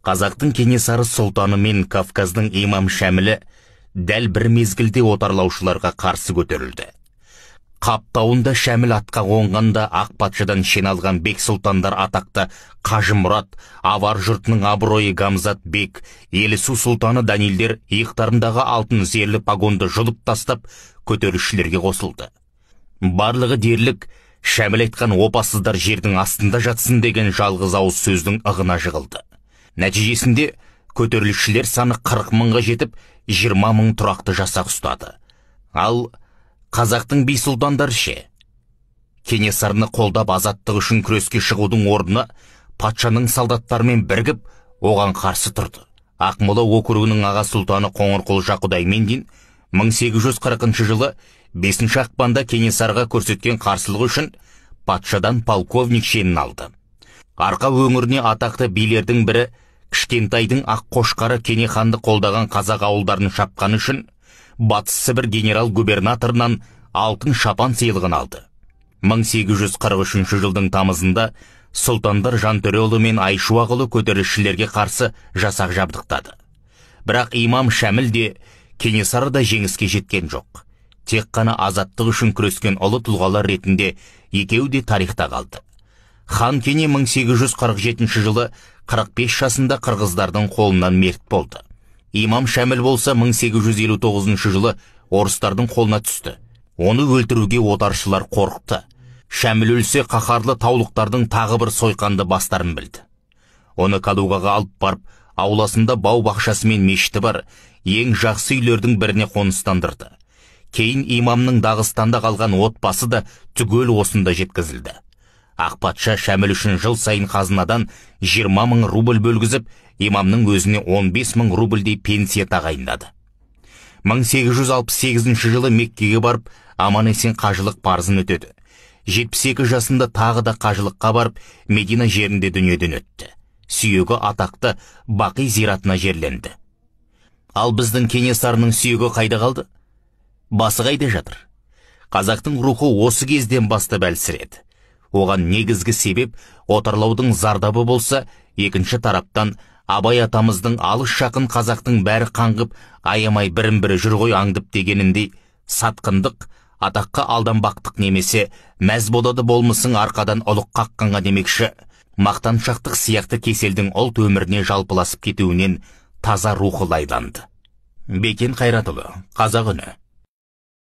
Қазақтың Кенесары сұлтаны мен Кавказдың имам Шәмілі дәл бір мезгілде отарлаушыларға қарсы көтерілді. Қаптауында Шәміл атқа қонғанда ақ патшадан шен алған бек сұлтандар атақты Қажымұрат, Авар жұртының абыройы Гамзат бек, Елісу сұлтаны Данилдер иықтарындағы алтын зерлі пагонды жұлып тастап көтерілісшілерге қосылды. Барлығы дерлік Шәміл айтқан опасыздар жердің астында жатсын деген жалғыз ауыз сөздің ығына жығылды. Нәтижесінде көтерілісшілер саны 40 мыңға жетіп, 20 мың тұрақты жасақ ұстады. Ал қазақтың би сұлтандары ше? Кенесарыны қолдап азаттық үшін күреске шығудың орнына патшаның солдаттарымен бірігіп, оған қарсы тұрды. Ақмола округінің аға сұлтаны Қоңырқұлжа Құдаймендин 1840 жылы 5 ақпанда Кенесарыға көрсеткен қарсылығы үшін патшадан полковник шенін алды. Арқа өңіріне атақты билердің бірі Кішкентайдың Аққошқары Кене ханды қолдаған қазақ ауылдарын шапқаны үшін Батыс Сібір генерал-губернаторынан алтын шапан сыйлығын алды. 1843 жылдың тамызында сұлтандар Жантөреұлы мен Айшуақұлы көтерілісшілерге қарсы жасақ жабдықтады. Бірақ имам Шәміл де, Кенесары да жеңіске жеткен жоқ. Тек қана азаттық үшін күрескен ұлы тұлғалар ретінде екеуі де тарихта қалды. Хан Кене 1847 жылы 45 жасында қырғыздардың қолынан мерт болды. Имам Шәміл болса 1859 жылы орыстардың қолына түсті. Оны өлтіруге отаршылар қорықты. Шәміл өлсе қаһарлы таулықтардың тағы бір сойқанды бастарын білді. Оны Калугаға алып барып, ауласында бау-бақшасы мен мешіті бар ең жақсы үйлердің біріне қоныстандырды. Кейін имамның Дағыстанда қалған отбасы да түгел осында жеткізілді. Ақ патша Шәміл үшін жыл сайын қазынадан 20 мың рубль бөлгізіп, имамның өзіне 15 мың рубльдей пенсия тағайындады. 1868 жылы Меккеге барып, аман-есен қажылық парызын өтеді. 72 жасында тағы да қажылыққа барып, Медина жерінде дүниеден өтті. Сүйегі атақты Бақи зиратына жерленді. Ал біздің Кенесарының сүйегі қайда қалды? Басы қайда жатыр? Қазақтың рухы осы кезден бастап әлсіреді. Оған негізгі себеп отарлаудың зардабы болса, екінші тараптан Абай атамыздың алыс жақын қазақтың бәрі қаңғып, аямай бірін-бірі жүр ғой аңдып дегеніндей сатқындық, атаққа алданбақтық немесе мәз болады болмысың арқадан ұлық қаққанға демекші, мақтаншақтық сияқты кеселдің ұлт өміріне жалпыласып кетуінен таза рухы лайланды. Бекен Қайратұлы, Қазақ үні.